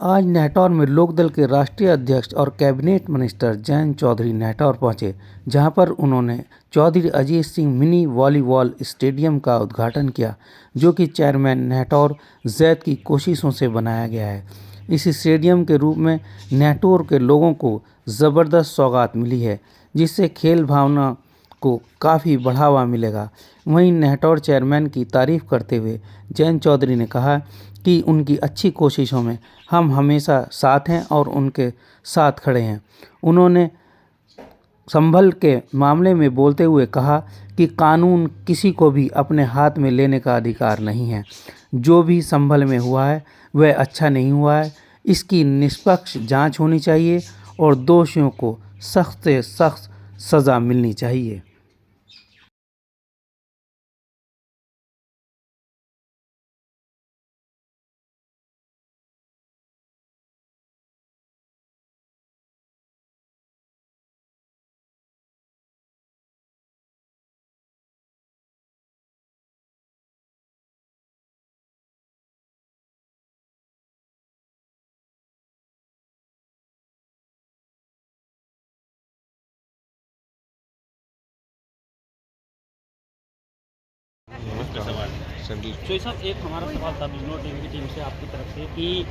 आज नेटौर में लोकदल के राष्ट्रीय अध्यक्ष और कैबिनेट मिनिस्टर जयंत चौधरी नेटौर पहुंचे, जहां पर उन्होंने Chaudhary Ajit Singh mini volleyball stadium का उद्घाटन किया, जो कि चेयरमैन नेटौर जैद की कोशिशों से बनाया गया है। इस स्टेडियम के रूप में नेटौर के लोगों को ज़बरदस्त सौगात मिली है, जिससे खेल भावना को काफ़ी बढ़ावा मिलेगा। वहीं नेटौर चेयरमैन की तारीफ करते हुए जयंत चौधरी ने कहा कि उनकी अच्छी कोशिशों में हम हमेशा साथ हैं और उनके साथ खड़े हैं। उन्होंने संभल के मामले में बोलते हुए कहा कि कानून किसी को भी अपने हाथ में लेने का अधिकार नहीं है। जो भी संभल में हुआ है वह अच्छा नहीं हुआ है। इसकी निष्पक्ष जांच होनी चाहिए और दोषियों को सख्त से सख्त सज़ा मिलनी चाहिए। तो साहब एक हमारा सवाल था बिजनौर टीवी की टीम से आपकी तरफ से कि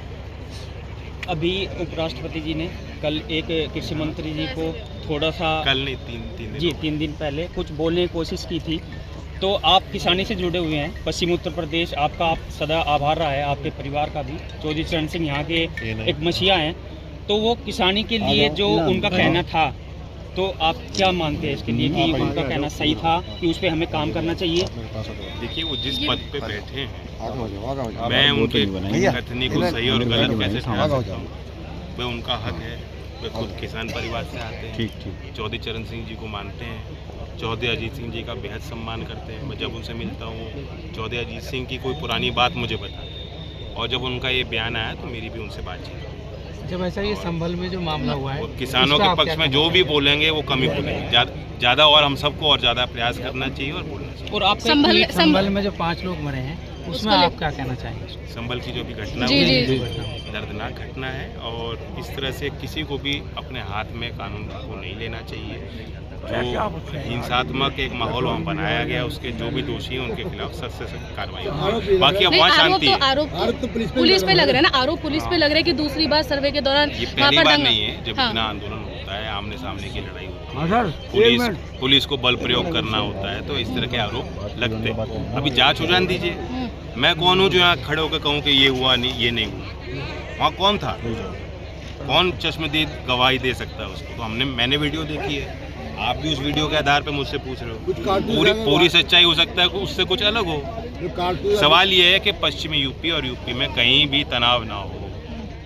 अभी उपराष्ट्रपति जी ने कल एक कृषि मंत्री जी को थोड़ा सा कल नहीं तीन दिन पहले कुछ बोलने की कोशिश की थी। तो आप किसानी से जुड़े हुए हैं, पश्चिमी उत्तर प्रदेश, आपका आप सदा आभार रहा है, आपके परिवार का भी। चौधरी चरण सिंह यहाँ के एक मसीहा हैं, तो वो किसानी के लिए जो उनका कहना था, तो आप क्या मानते हैं इसके लिए कि उनका कहना सही था कि उस पर हमें काम करना चाहिए? देखिए, वो जिस पद पे बैठे हैं, मैं उनके कथनी को सही और गलत कैसे ठहरा सकता हूँ? वह उनका हक है। वे खुद किसान परिवार से आते हैं। चौधरी चरण सिंह जी को मानते हैं, चौधरी अजीत सिंह जी का बेहद सम्मान करते हैं। मैं जब उनसे मिलता हूँ, चौधरी अजीत सिंह की कोई पुरानी बात मुझे बताते हैं, और जब उनका ये बयान आया तो मेरी भी उनसे बातचीत हुई। जब ऐसा ये संभल में जो मामला हुआ है, किसानों के पक्ष में जो भी बोलेंगे वो कम ही बोलेंगे, ज़्यादा, और हम सबको और ज़्यादा प्रयास करना चाहिए और बोलना चाहिए। और आप संभल में जो 5 लोग मरे हैं उसमें आप क्या कहना चाहेंगे? संभल की जो भी घटना हुई, दर्दनाक घटना है, और इस तरह से किसी को भी अपने हाथ में कानून को नहीं लेना चाहिए। जो हिंसात्मक एक माहौल वहाँ बनाया गया, उसके जो भी दोषी हैं उनके खिलाफ सख्त से सख्त कार्रवाई हो। बाकी अब वहाँ शांति है। आरोप तो पुलिस पे लग रहा है ना, आरोप पुलिस पे लग रहा है कि दूसरी बार सर्वे के दौरान ये पहली बार नहीं है जब इतना आंदोलन होता है, आमने सामने की लड़ाई होती है, पुलिस को बल प्रयोग करना होता है, तो इस तरह के आरोप लगते हैं। अभी जांच हो जाने दीजिए। मैं कौन हूँ जो यहाँ खड़े होकर कहूँ कि ये हुआ नहीं, ये नहीं हुआ? वहाँ कौन था? कौन चश्मदीद गवाही दे सकता है उसको? तो मैंने वीडियो देखी है, आप भी उस वीडियो के आधार पे मुझसे पूछ रहे हो। पूरी सच्चाई हो सकता है कि उससे कुछ अलग हो। सवाल ये है कि पश्चिमी यूपी और यूपी में कहीं भी तनाव ना हो,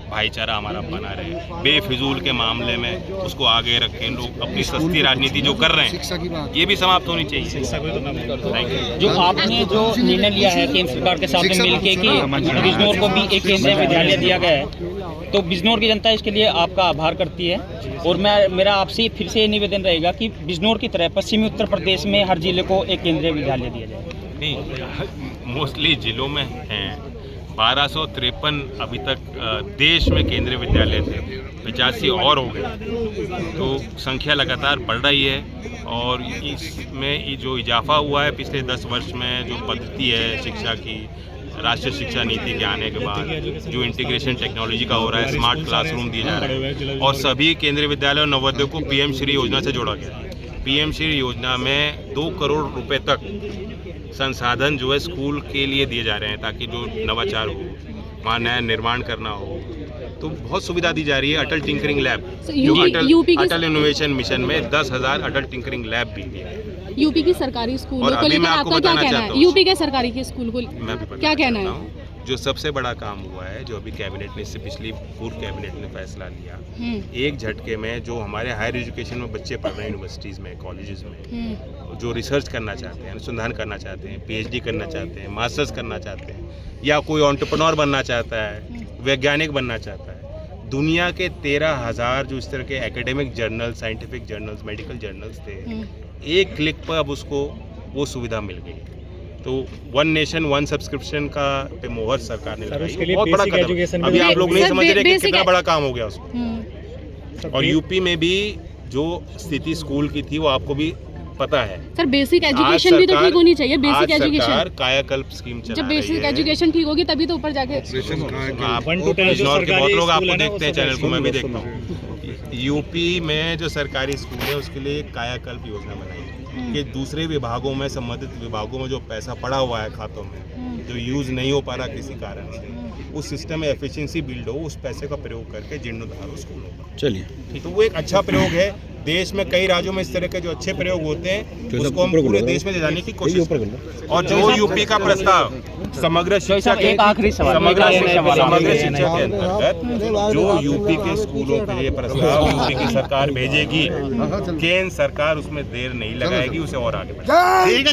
भाईचारा हमारा बना रहे। बेफिजूल के मामले में उसको आगे रखें। लोग अपनी सस्ती राजनीति जो कर रहे हैं, ये भी समाप्त होनी चाहिए। जो आपने जो निर्णय लिया है केंद्र सरकार के साथ में मिलकर कि बिजनौर को भी एक केंद्रीय विद्यालय दिया गया है, तो बिजनौर की जनता इसके लिए आपका आभार करती है। और मेरा आपसे फिर से निवेदन रहेगा कि बिजनौर की तरह पश्चिमी उत्तर प्रदेश में हर जिले को एक केंद्रीय विद्यालय दिया जाए। नहीं, मोस्टली जिलों में हैं। 1253 अभी तक देश में केंद्रीय विद्यालय थे, 85 और हो गए, तो संख्या लगातार बढ़ रही है। और इसमें जो इजाफा हुआ है पिछले 10 वर्ष में, जो पद्धति है शिक्षा की, राष्ट्रीय शिक्षा नीति के आने के बाद जो इंटीग्रेशन टेक्नोलॉजी का हो रहा है, स्मार्ट क्लासरूम दिए जा रहे हैं, और सभी केंद्रीय विद्यालय और नवोदय को पीएम श्री योजना से जोड़ा गया है। पीएम श्री योजना में 2 करोड़ रुपए तक संसाधन जो है स्कूल के लिए दिए जा रहे हैं, ताकि जो नवाचार हो, वहाँ नया निर्माण करना हो, तो बहुत सुविधा दी जा रही है। अटल टिंकरिंग लैब, जो अटल इनोवेशन मिशन में 10,000 अटल टिंकरिंग लैब भी दिए। यूपी की सरकारी स्कूल को लेकर आपका क्या कहना है? यूपी के सरकारी के स्कूल को क्या कहना है? जो सबसे बड़ा काम हुआ है, जो अभी कैबिनेट ने, इससे पिछली पूर्व कैबिनेट ने फैसला लिया, एक झटके में जो हमारे हायर एजुकेशन में बच्चे पढ़ रहे हैं, यूनिवर्सिटीज़ में, कॉलेजेस में, जो रिसर्च करना चाहते हैं, अनुसंधान करना चाहते हैं, पीएचडी करना चाहते हैं, मास्टर्स करना चाहते हैं, या कोई एंटरप्रेन्योर बनना चाहता है, वैज्ञानिक बनना चाहता है, दुनिया के 13,000 जो इस तरह के academic journal, scientific journals, medical journals थे, एक क्लिक पर अब उसको वो सुविधा मिल गई। तो वन नेशन वन सब्सक्रिप्शन का पे मोहर सरकार ने लगाई, उसके लिए बहुत बड़ा basic कदम। education अभी भी- आप लोग नहीं सर, समझ रहे कि basic कितना है- बड़ा काम हो गया उसको। हम्म। और यूपी में भी जो स्थिति स्कूल की थी वो आपको भी पता है। सर बेसिक आज एजुकेशन भी तो सरकार- ठीक होनी चाहिए, आज बेसिक सरकार एजुकेशन। कायाकल्प स्कीम चला जब रही बेसिक है। एजुकेशन ठीक होगी तभी तो ऊपर जाके आप 1 to 10 जो बिजनौर के सरकारी बहुत लोग स्कूल आपको है ना, देखते हैं वो सब चैनल को, मैं भी ऐसे देखता हूँ। यूपी में जो सरकारी स्कूल है उसके लिए एक कायाकल्प योजना बनाई है कि दूसरे विभागों में, संबंधित विभागों में जो पैसा पड़ा हुआ है खातों में, जो यूज नहीं हो पा रहा किसी कारण से, उस सिस्टम में एफिशिएंसी बिल्ड हो, उस पैसे का प्रयोग करके जीर्णोद्धार हो स्कूलों का। चलिए तो वो एक अच्छा प्रयोग है। देश में कई राज्यों में इस तरह के जो अच्छे प्रयोग होते हैं उसको हम पूरे देश में ले जाने की कोशिश करते हैं। और जो यूपी का प्रस्ताव समग्र शिक्षा के एक आखिरी सवाल, समग्र एक आखिरी सवाल। समग्र शिक्षा के अंतर्गत जो यूपी के स्कूलों के लिए प्रस्ताव यूपी की सरकार भेजेगी, केंद्र सरकार उसमें देर नहीं लगाएगी, उसे और आगे बढ़ाएगी।